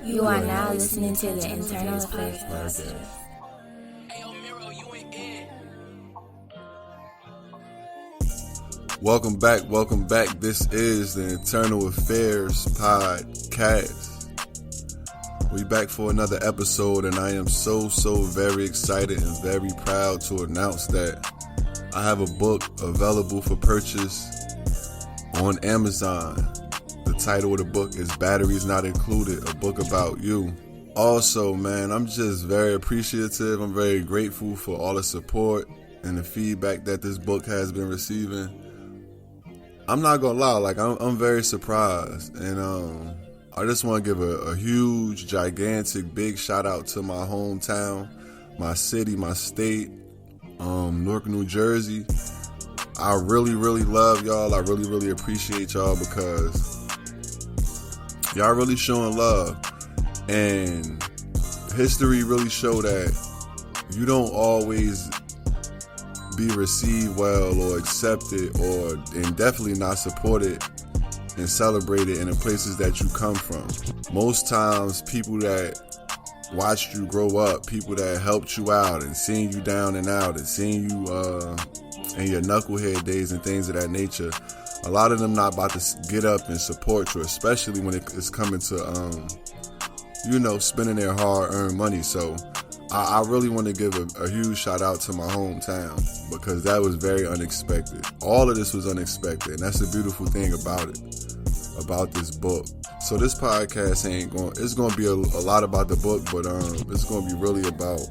You are now listening to the Internal Affairs Podcast. Welcome back. This is the Internal Affairs Podcast. We back for another episode, and I am so very excited and very proud to announce that I have a book available for purchase on Amazon. The title of the book is Batteries Not Included, a book about you. Also, man, I'm just very appreciative. I'm very grateful for all the support and the feedback that this book has been receiving. I'm not gonna lie, I'm very surprised, and I just want to give a huge, gigantic, big shout out to my hometown, my city, my state, Newark, New Jersey. I really love y'all. I really appreciate y'all because y'all really showing love, and history really show that you don't always be received well or accepted and definitely not supported and celebrated in the places that you come from. Most times people that watched you grow up, people that helped you out and seeing you down and out and seeing you in your knucklehead days and things of that nature, a lot of them not about to get up and support you, especially when it's coming to spending their hard-earned money. So I really want to give a huge shout out to my hometown because that was very unexpected. All of this was unexpected, and that's the beautiful thing about it, about this book. So this podcast it's going to be a lot about the book, but it's going to be really about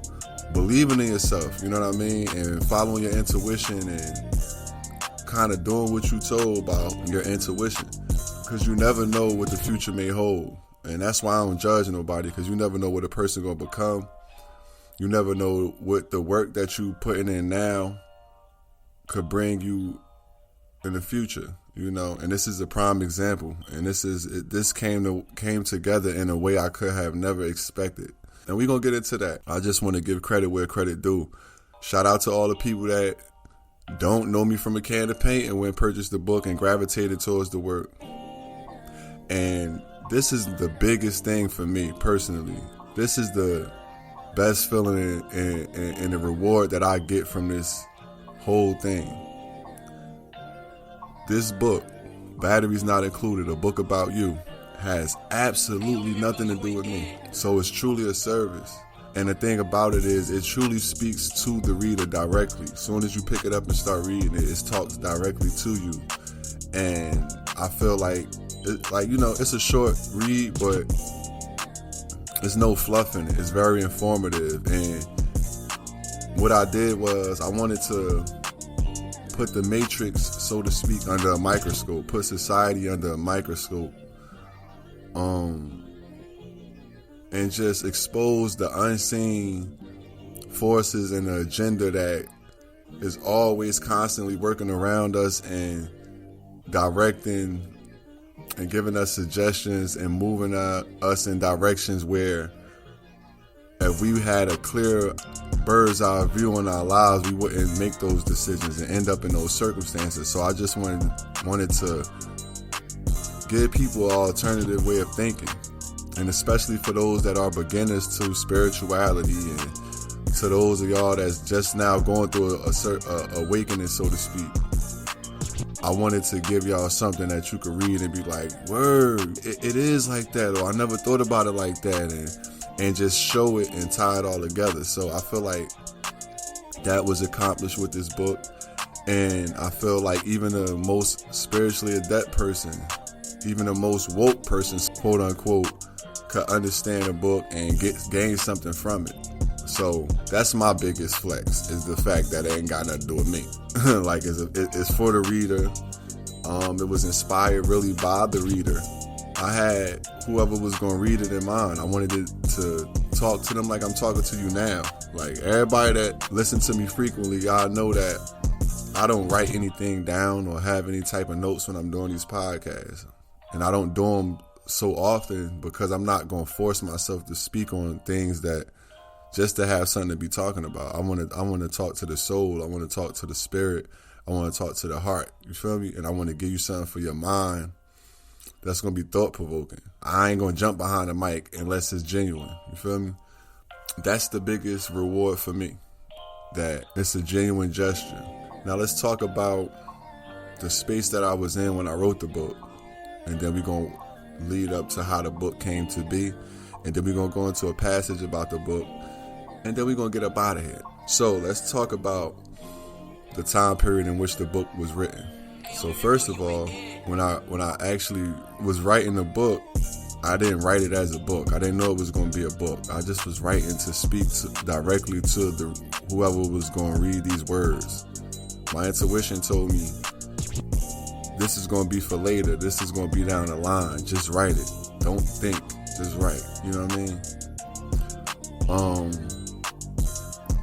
believing in yourself, you know what I mean, and following your intuition and kind of doing what you told about your intuition, because you never know what the future may hold. And that's why I don't judge nobody, because you never know what a person going to become. You never know what the work that you putting in now could bring you in the future, and this is a prime example. And this came together in a way I could have never expected. And we're going to get into that. I just want to give credit where credit due. Shout out to all the people that don't know me from a can of paint and went and purchased the book and gravitated towards the work. And this is the biggest thing for me personally. This is the best feeling and the reward that I get from this whole thing. This book, Batteries Not Included, a book about you, has absolutely nothing to do with me. So it's truly a service. And the thing about it is, it truly speaks to the reader directly. As soon as you pick it up and start reading it, it talks directly to you. And I feel like it's a short read, but there's no fluff in it. It's very informative. And what I did was I wanted to put the matrix, so to speak, under a microscope, put society under a microscope, and just expose the unseen forces and the agenda that is always constantly working around us and directing and giving us suggestions and moving us in directions where if we had a clear bird's eye view on our lives, we wouldn't make those decisions and end up in those circumstances. So I just wanted to give people an alternative way of thinking, and especially for those that are beginners to spirituality, and to those of y'all that's just now going through a awakening, so to speak. I wanted to give y'all something that you could read and be like, word, it is like that, or I never thought about it like that, and just show it and tie it all together. So I feel like that was accomplished with this book, and I feel like even the most spiritually adept person, even the most woke person, quote unquote, could understand a book and gain something from it. So that's my biggest flex, is the fact that it ain't got nothing to do with me. It's for the reader. It was inspired really by the reader. I had whoever was going to read it in mind. I wanted it to talk to them like I'm talking to you now. Like everybody that listens to me frequently, y'all know that I don't write anything down or have any type of notes when I'm doing these podcasts. And I don't do them so often because I'm not going to force myself to speak on things that just to have something to be talking about. I want to talk to the soul. I want to talk to the spirit. I want to talk to the heart. You feel me? And I want to give you something for your mind that's going to be thought-provoking. I ain't going to jump behind the mic unless it's genuine. You feel me? That's the biggest reward for me, that it's a genuine gesture. Now let's talk about the space that I was in when I wrote the book. And then we're going to lead up to how the book came to be. And then we're going to go into a passage about the book. And then we're going to get up out of here. So let's talk about the time period in which the book was written. So first of all, when I actually was writing the book, I didn't write it as a book. I didn't know it was going to be a book. I just was writing to speak directly to whoever was going to read these words. My intuition told me, this is going to be for later. This is going to be down the line. Just write it. Don't think. Just write. You know what I mean?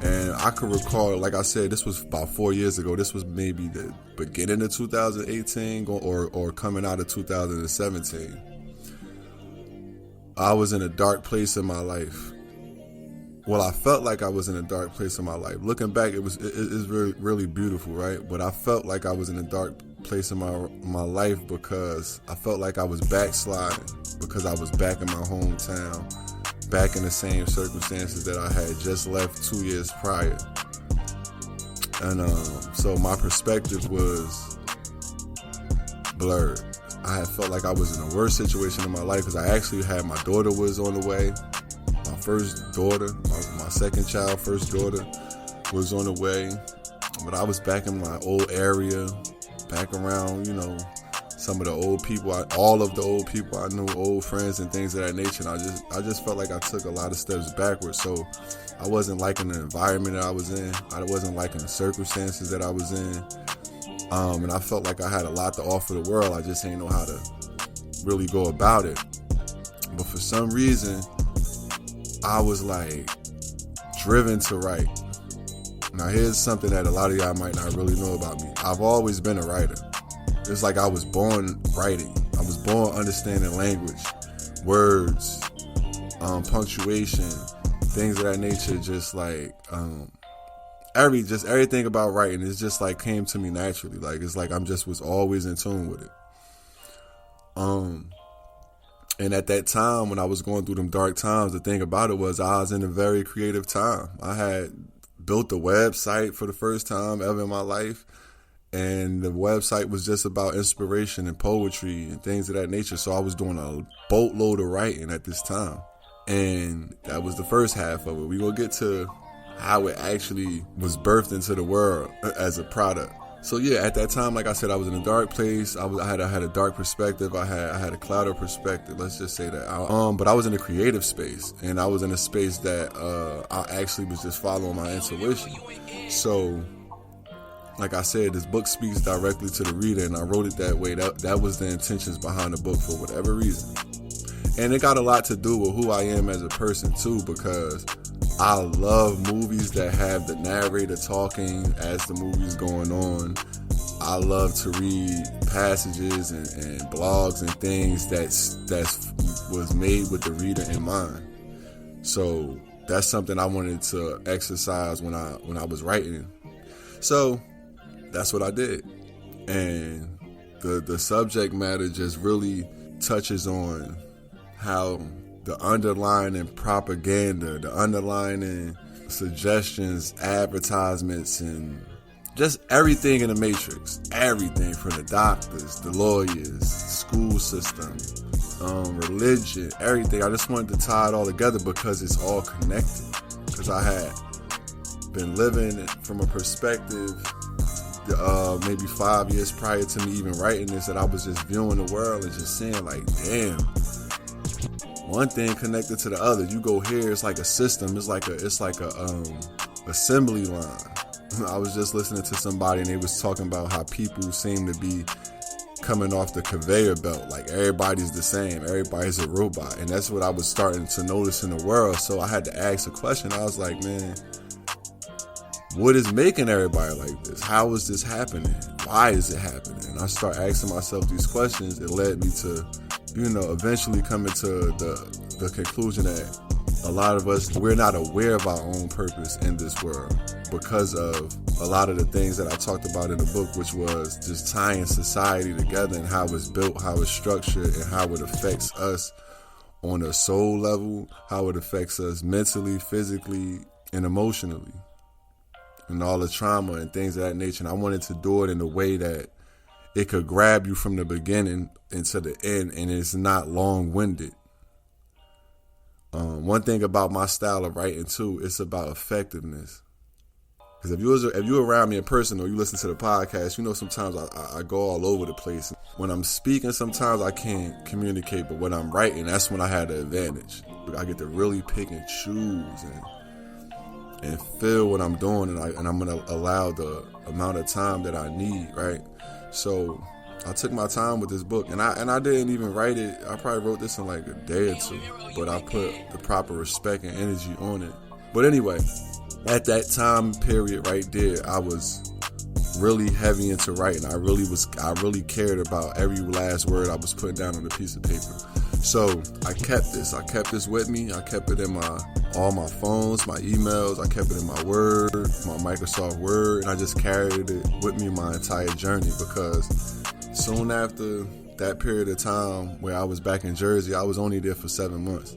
And I could recall, like I said, this was about 4 years ago. This was maybe the beginning of 2018 or coming out of 2017. I was in a dark place in my life. Well, I felt like I was in a dark place in my life. Looking back, it's really, really beautiful, right? But I felt like I was in a dark place in my life because I felt like I was backsliding, because I was back in my hometown, back in the same circumstances that I had just left 2 years prior. And so my perspective was blurred. I had felt like I was in a worse situation in my life because I actually had, my daughter was on the way. My first daughter, my second child, first daughter was on the way. But I was back in my old area, back around, some of the old people, all of the old people I knew, old friends and things of that nature. And I just felt like I took a lot of steps backwards. So I wasn't liking the environment that I was in. I wasn't liking the circumstances that I was in. And I felt like I had a lot to offer the world. I just didn't know how to really go about it. But for some reason, I was like driven to write. Now here's something that a lot of y'all might not really know about me. I've always been a writer. It's like I was born writing. I was born understanding language, words, punctuation, things of that nature. Just like everything about writing is just like came to me naturally. Like it's like I'm just was always in tune with it. And at that time when I was going through them dark times, the thing about it was I was in a very creative time. I had built a website for the first time ever in my life. And the website was just about inspiration and poetry and things of that nature. So I was doing a boatload of writing at this time. And that was the first half of it. We're going to get to how it actually was birthed into the world as a product. So yeah, at that time, like I said, I was in a dark place. I had a dark perspective. I had a clouded perspective. Let's just say that. But I was in a creative space, and I was in a space that I actually was just following my intuition. So, like I said, this book speaks directly to the reader, and I wrote it that way. That was the intentions behind the book for whatever reason. And it got a lot to do with who I am as a person too, because I love movies that have the narrator talking as the movie's going on. I love to read passages and blogs and things that was made with the reader in mind. So that's something I wanted to exercise when I was writing. So that's what I did. And the subject matter just really touches on how the underlying propaganda, the underlying suggestions, advertisements, and just everything in the matrix. Everything from the doctors, the lawyers, school system, religion, everything. I just wanted to tie it all together because it's all connected. Because I had been living from a perspective maybe 5 years prior to me even writing this, that I was just viewing the world and just seeing like, damn, one thing connected to the other. You go here, it's like a system. It's like a assembly line. I was just listening to somebody and they was talking about how people seem to be coming off the conveyor belt. Like everybody's the same. Everybody's a robot. And that's what I was starting to notice in the world. So I had to ask a question. I was like, man, what is making everybody like this? How is this happening? Why is it happening? And I start asking myself these questions. It led me to, eventually coming to the conclusion that a lot of us, we're not aware of our own purpose in this world because of a lot of the things that I talked about in the book, which was just tying society together and how it's built, how it's structured, and how it affects us on a soul level, how it affects us mentally, physically, and emotionally, and all the trauma and things of that nature. And I wanted to do it in a way that it could grab you from the beginning into the end, and it's not long-winded. One thing about my style of writing too, it's about effectiveness. Because if you around me in person or you listen to the podcast, you know sometimes I go all over the place. When I'm speaking, sometimes I can't communicate, but when I'm writing, that's when I had the advantage. I get to really pick and choose and feel what I'm doing, and I'm gonna allow the amount of time that I need, right? So I took my time with this book, and I didn't even write it. I probably wrote this in like a day or two, but I put the proper respect and energy on it. But anyway, at that time period right there, I was really heavy into writing. I really cared about every last word I was putting down on a piece of paper. So I kept this with me. I kept it in all my phones, my emails. I kept it in my Word, my Microsoft Word, and I just carried it with me my entire journey, because soon after that period of time where I was back in Jersey, I was only there for 7 months.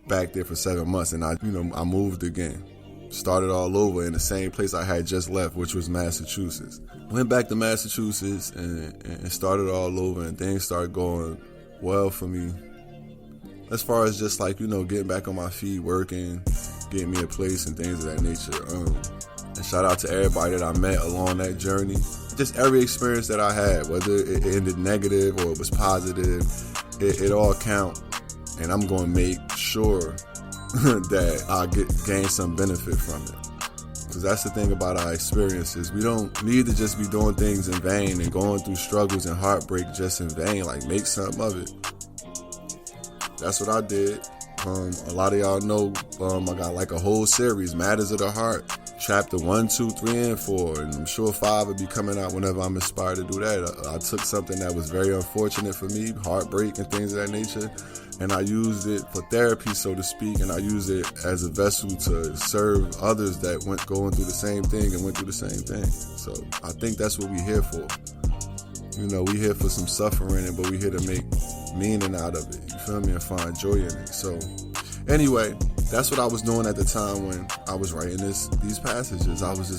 Back there for 7 months, and I moved again. Started all over in the same place I had just left, which was Massachusetts. Went back to Massachusetts and started all over, and things started going well for me. As far as just like, getting back on my feet, working, getting me a place and things of that nature. And shout out to everybody that I met along that journey. Just every experience that I had, whether it ended negative or it was positive, it all count. And I'm going to make sure that I gain some benefit from it. Because that's the thing about our experiences. We don't need to just be doing things in vain and going through struggles and heartbreak just in vain. Like, make something of it. That's what I did. A lot of y'all know I got like a whole series, Matters of the Heart, chapter 1, 2, 3, and 4. And I'm sure 5 will be coming out whenever I'm inspired to do that. I took something that was very unfortunate for me, heartbreak and things of that nature, and I used it for therapy, so to speak, and I used it as a vessel to serve others that going through the same thing and went through the same thing. So I think that's what we're here for. We here for some suffering, but we here to make meaning out of it. You feel me? And find joy in it. So anyway, that's what I was doing at the time when I was writing these passages. I was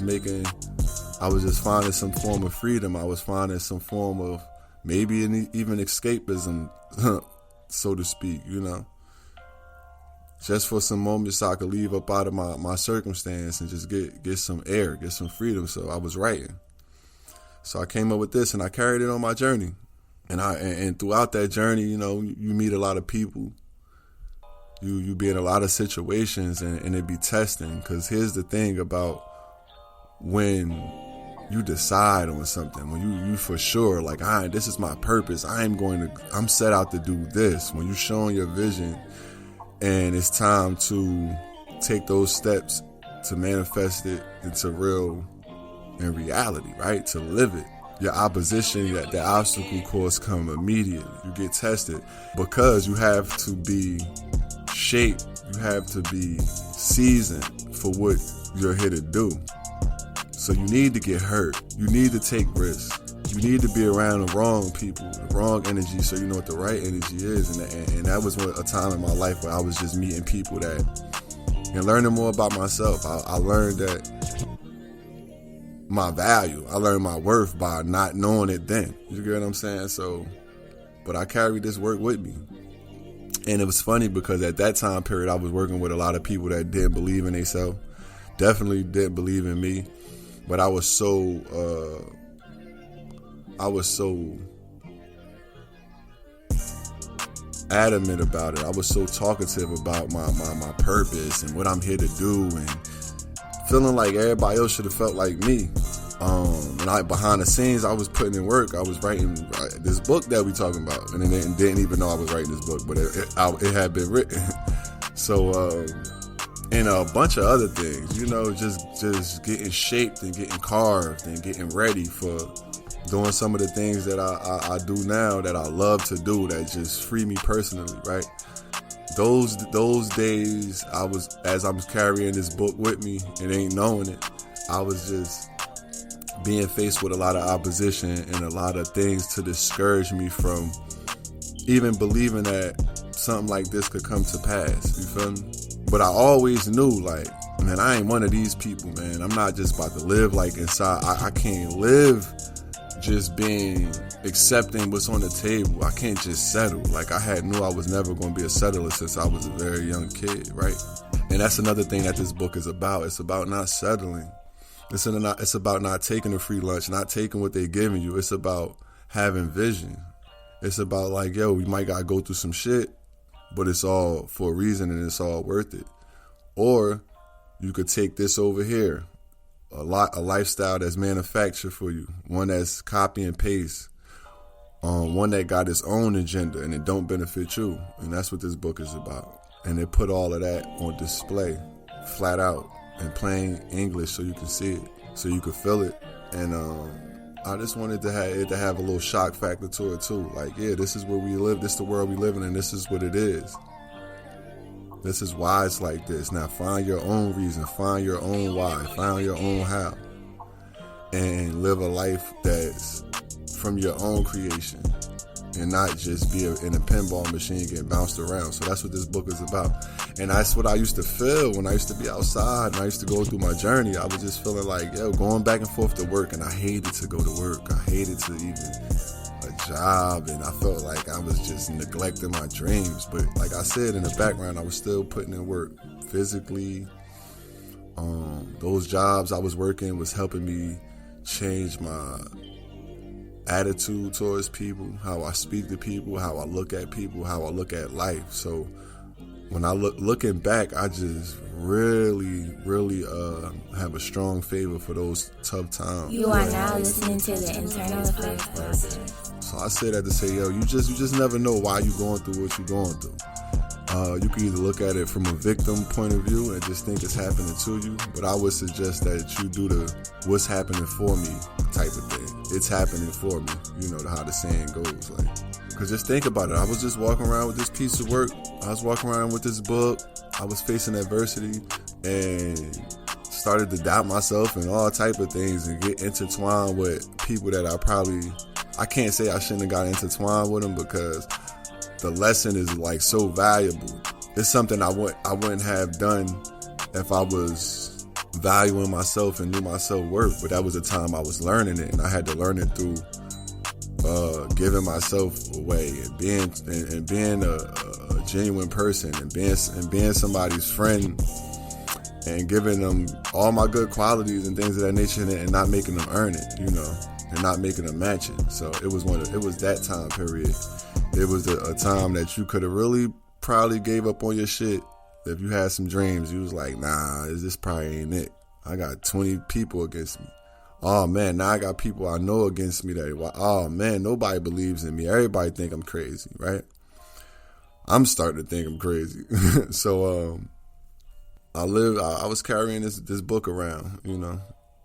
just finding some form of freedom. I was finding some form of maybe even escapism, so to speak, just for some moments so I could leave up out of my circumstance and just get some air, get some freedom. So I was writing. So I came up with this, and I carried it on my journey. And throughout that journey, you meet a lot of people. You be in a lot of situations, and it be testing. Because here's the thing about when you decide on something, when you for sure, like, this is my purpose. I'm set out to do this. When you're showing your vision, and it's time to take those steps to manifest it into in reality, right? To live it. Your opposition, the obstacle course come immediately. You get tested because you have to be shaped. You have to be seasoned for what you're here to do. So you need to get hurt. You need to take risks. You need to be around the wrong people, the wrong energy, so you know what the right energy is. And that was a time in my life where I was just meeting people and learning more about myself. I learned that my value, I learned my worth by not knowing it then. You get what I'm saying? So, but I carried this work with me. And it was funny because at that time period, I was working with a lot of people that didn't believe in themselves. Definitely didn't believe in me. But I was so adamant about it. I was so talkative about my purpose and what I'm here to do, and feeling like everybody else should have felt like me. And behind the scenes, I was putting in work. I was writing this book that we talking about, and didn't even know I was writing this book, but it had been written. So, and a bunch of other things, just getting shaped and getting carved and getting ready for doing some of the things that I do now that I love to do, that just free me personally, right? those days, as I was carrying this book with me and ain't knowing it, I was just being faced with a lot of opposition and a lot of things to discourage me from even believing that something like this could come to pass. You feel me? But I always knew, like, man, I ain't one of these people, man. I'm not just about to live like inside. I can't live just being accepting what's on the table. I can't just settle. Like, knew I was never going to be a settler since I was a very young kid, right? And that's another thing that this book is about. It's about not settling. It's about not taking a free lunch, not taking what they're giving you. It's about having vision. It's about like, yo, we might gotta go through some shit, but it's all for a reason and it's all worth it. Or you could take this over here, a lifestyle that's manufactured for you, one that's copy and paste, one that got its own agenda and it don't benefit you. And that's what this book is about. And they put all of that on display, flat out, in plain English, so you can see it, so you can feel it. And I just wanted to have a little shock factor to it too. Like, yeah, this is where we live, this is the world we live in, and this is what it is. This is why it's like this. Now find your own reason, find your own why, find your own how, and live a life that's from your own creation and not just be in a pinball machine getting bounced around. So that's what this book is about. And that's what I used to feel when I used to be outside and I used to go through my journey. I was just feeling like, yo, going back and forth to work, and I hated to go to work. I hated to even a job, and I felt like I was just neglecting my dreams. But like I said, in the background, I was still putting in work physically. Those jobs I was working was helping me change my attitude towards people, how I speak to people, how I look at people, how I look at life. So when I looking back, I just really have a strong favor for those tough times. You are now listening to the Internal Affairs podcast. So I say that to say, yo, you just never know why you going through what you're going through. You can either look at it from a victim point of view and just think it's happening to you, but I would suggest that you do the what's happening for me type of thing. It's happening for me, you know how the saying goes. Like, because just think about it. I was just walking around with this piece of work. I was walking around with this book. I was facing adversity and started to doubt myself and all type of things and get intertwined with people that I can't say I shouldn't have got intertwined with them, because the lesson is like so valuable. It's something I wouldn't have done if I was valuing myself and knew my self-worth. But that was the time I was learning it, and I had to learn it through giving myself away and being a genuine person and being somebody's friend and giving them all my good qualities and things of that nature and not making them earn it, you know, and not making them match it. So it was that time period. It was a time that you could have really probably gave up on your shit. If you had some dreams, you was like, nah, this probably ain't it. I got 20 people against me. Oh man, now I got people I know against me. Oh man, nobody believes in me. Everybody think I'm crazy, right? I'm starting to think I'm crazy. So I was carrying this book around, you know.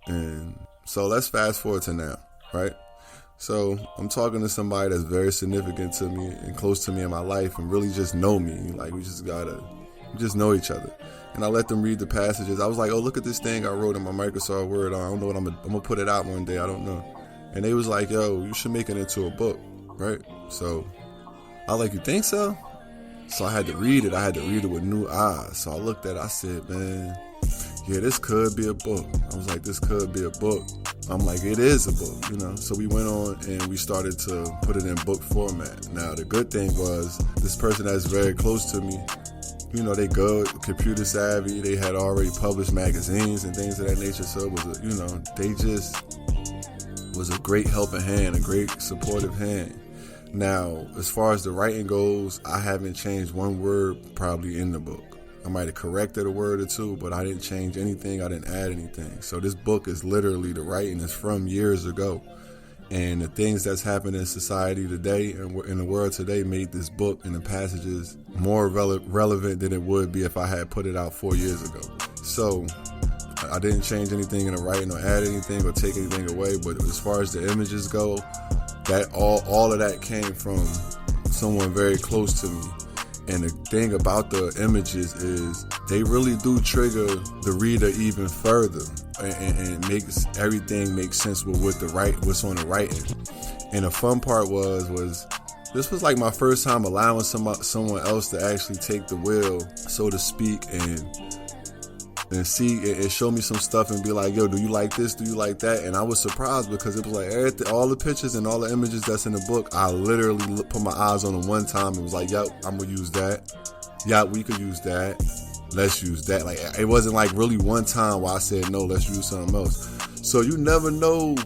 And so let's fast forward to now, right? So I'm talking to somebody that's very significant to me and close to me in my life and really just know me. Like, we just know each other. And I let them read the passages. I was like, oh, look at this thing I wrote in my Microsoft Word. I don't know what I'm going to put it out one day. I don't know. And they was like, yo, you should make it into a book, right? So I was like, you think so? So I had to read it. I had to read it with new eyes. So I looked at it. I said, man, yeah, this could be a book. I was like, this could be a book. I'm like, it is a book, you know. So we went on and we started to put it in book format. Now, the good thing was this person that's very close to me, you know, they good, computer savvy. They had already published magazines and things of that nature. So it was, they just was a great helping hand, a great supportive hand. Now, as far as the writing goes, I haven't changed one word probably in the book. I might have corrected a word or two, but I didn't change anything. I didn't add anything. So this book is literally, the writing is from years ago. And the things that's happening in society today and in the world today made this book and the passages more relevant than it would be if I had put it out 4 years ago. So I didn't change anything in the writing or add anything or take anything away. But as far as the images go, that all of that came from someone very close to me. And the thing about the images is they really do trigger the reader even further, and makes everything make sense with what's on the writing. And the fun part was this was like my first time allowing someone else to actually take the wheel, so to speak, and see and show me some stuff and be like, yo, do you like this? Do you like that? And I was surprised because it was like all the pictures and all the images that's in the book, I literally put my eyes on them one time and was like, yep, I'm gonna use that. Yeah, we could use that. Let's use that. Like, it wasn't like really one time where I said, no, let's use something else. So you never know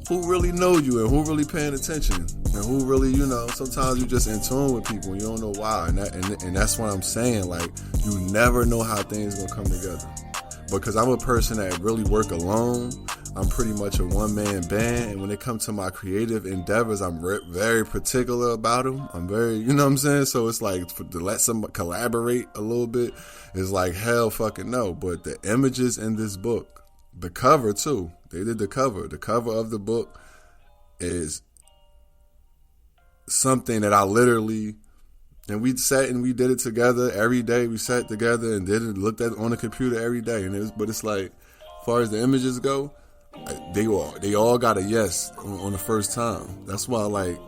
who really know you and who really paying attention and who really, sometimes you just in tune with people and you don't know why. And that's what I'm saying. Like, you never know how things gonna come together. Because I'm a person that really work alone. I'm pretty much a one-man band. And when it comes to my creative endeavors, I'm very particular about them. I'm very, you know what I'm saying? So it's like, to let somebody collaborate a little bit is like, hell fucking no. But the images in this book, the cover too, they did the cover. The cover of the book is something that I literally, and we sat and we did it together every day. We sat together and did it, looked at it on the computer every day. But it's like, as far as the images go, they all got a yes on the first time. That's why, like,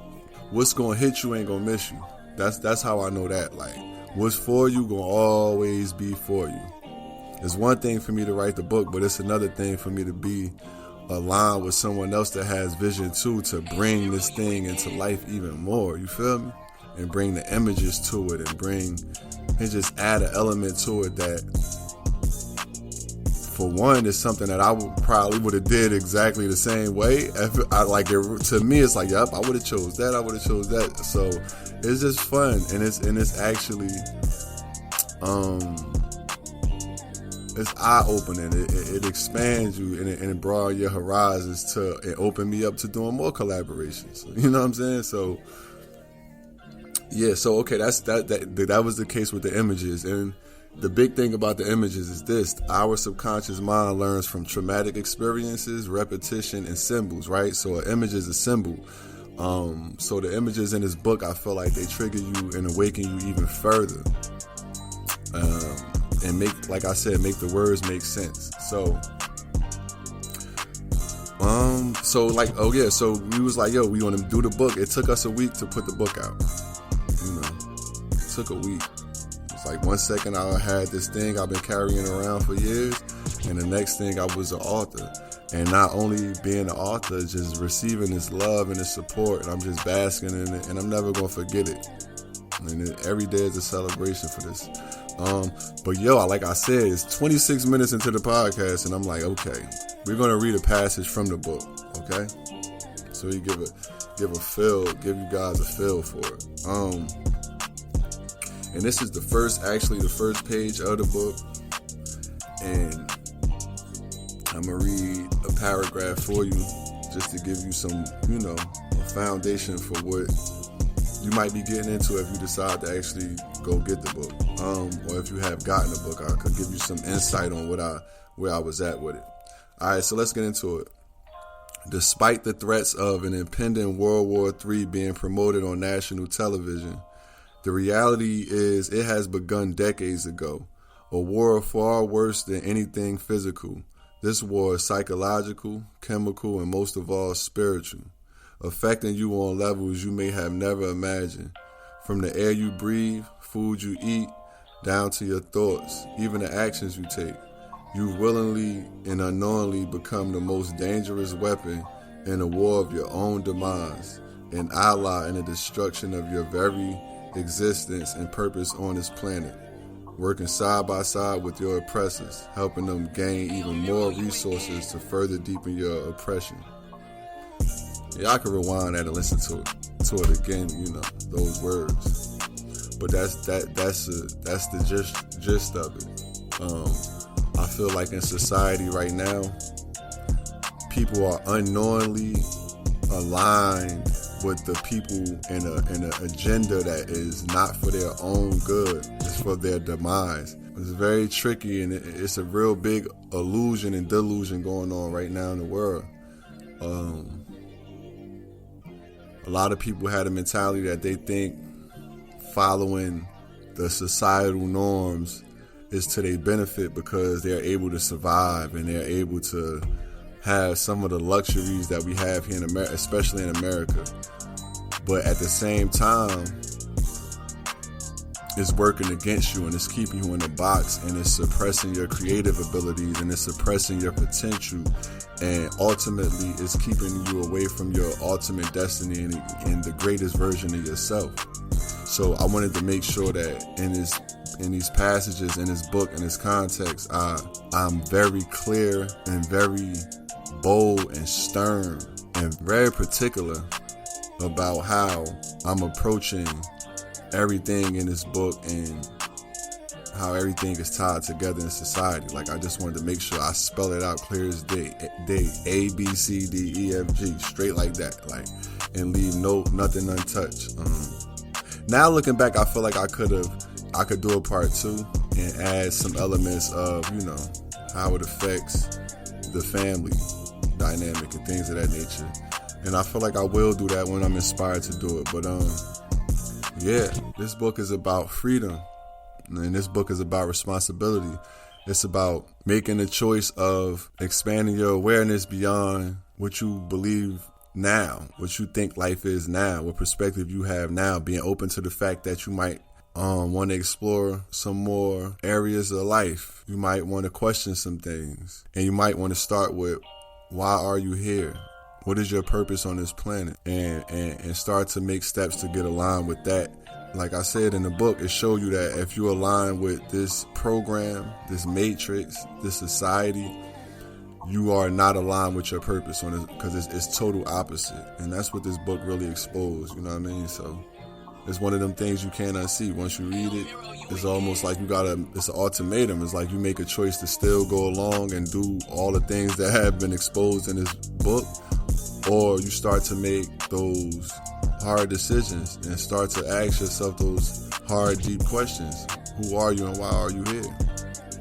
what's gonna hit you ain't gonna miss you. That's how I know that. Like, what's for you gonna always be for you. It's one thing for me to write the book, but it's another thing for me to be aligned with someone else that has vision too, to bring this thing into life even more. You feel me? And bring the images to it, and just add an element to it that, for one, is something that I would have did exactly the same way. If I like it, to me, it's like, yep, I would have chose that. I would have chose that. So it's just fun, and it's actually, it's eye opening. It expands you, and it broadens your horizons it opened me up to doing more collaborations. You know what I'm saying? So. Yeah, so okay, that was the case with the images. And the big thing about the images is this: our subconscious mind learns from traumatic experiences, repetition, and symbols, right? So an image is a symbol. So the images in this book, I feel like they trigger you and awaken you even further. And make, like I said, make the words make sense. So like, oh yeah, so we was like, yo, we want to do the book. It took us a week to put the book out. It took a week. It's like 1 second I had this thing I've been carrying around for years, and the next thing I was an author. And not only being an author, just receiving this love and this support, and I'm just basking in it, and I'm never gonna forget it. And every day is a celebration for this. But yo, like I said, it's 26 minutes into the podcast, and I'm like, okay, we're gonna read a passage from the book, okay? So you give you guys a feel for it. And this is the first page of the book, and I'm gonna read a paragraph for you just to give you some, a foundation for what you might be getting into if you decide to actually go get the book, or if you have gotten the book. I could give you some insight on where I was at with it. All right, so let's get into it. Despite the threats of an impending World War III being promoted on national television, the reality is it has begun decades ago. A war far worse than anything physical. This war is psychological, chemical, and most of all spiritual, affecting you on levels you may have never imagined. From the air you breathe, food you eat, down to your thoughts, even the actions you take. You willingly and unknowingly become the most dangerous weapon in a war of your own demise, an ally in the destruction of your very existence and purpose on this planet, working side by side with your oppressors, helping them gain even more resources to further deepen your oppression. Yeah, I could rewind that and listen to it again, those words. But that's the gist of it. I feel like in society right now, people are unknowingly aligned with the people in an agenda that is not for their own good. It's for their demise. It's very tricky, and it's a real big illusion and delusion going on right now in the world. A lot of people had a mentality that they think following the societal norms is to their benefit because they're able to survive and they're able to have some of the luxuries that we have here in America, especially in America. But at the same time, it's working against you and it's keeping you in a box and it's suppressing your creative abilities and it's suppressing your potential, and ultimately it's keeping you away from your ultimate destiny and the greatest version of yourself. So I wanted to make sure that in these passages, in this book, in this context, I'm very clear and very bold and stern and very particular about how I'm approaching everything in this book and how everything is tied together in society. Like, I just wanted to make sure I spell it out clear as day, A, B, C, D, E, F, G, straight like that, like, and leave nothing untouched. Now looking back, I feel like I could do a part 2 and add some elements of, how it affects the family dynamic and things of that nature. And I feel like I will do that when I'm inspired to do it. But yeah, this book is about freedom. And this book is about responsibility. It's about making the choice of expanding your awareness beyond what you believe now, what you think life is now, what perspective you have now, being open to the fact that you might want to explore some more areas of life. You might want to question some things. And you might want to start with, why are you here? What is your purpose on this planet? And start to make steps to get aligned with that. Like I said in the book, it showed you that if you align with this program, this matrix, this society, you are not aligned with your purpose on it, because it's total opposite. And that's what this book really exposed, you know what I mean? So it's one of them things you can't unsee. Once you read it, it's almost like it's an ultimatum. It's like you make a choice to still go along and do all the things that have been exposed in this book, or you start to make those hard decisions and start to ask yourself those hard, deep questions. Who are you and why are you here?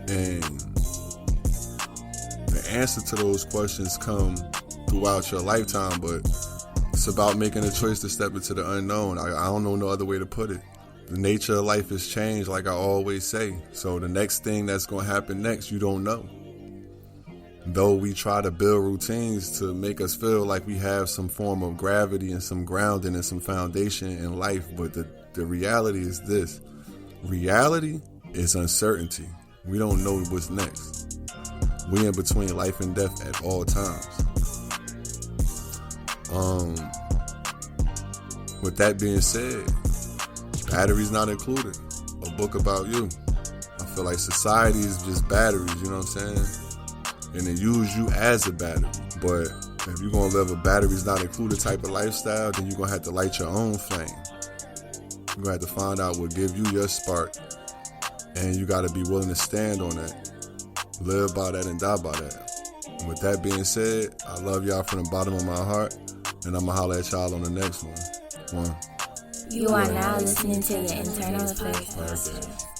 And the answer to those questions come throughout your lifetime, but it's about making a choice to step into the unknown. I don't know no other way to put it. The nature of life has changed, like I always say. So the next thing that's going to happen next, you don't know. Though we try to build routines to make us feel like we have some form of gravity and some grounding and some foundation in life, but the reality is this. Reality is uncertainty. We don't know what's next. We in between life and death at all times. With that being said, batteries not included. A book about you. I feel like society is just batteries, you know what I'm saying? And they use you as a battery. But if you're going to live a batteries not included type of lifestyle, then you're going to have to light your own flame. You're going to have to find out what gives you your spark. And you got to be willing to stand on that. Live by that and die by that. And with that being said, I love y'all from the bottom of my heart. And I'm going to holler at y'all on the next one. You are now listening to the Internal Affairs Podcast.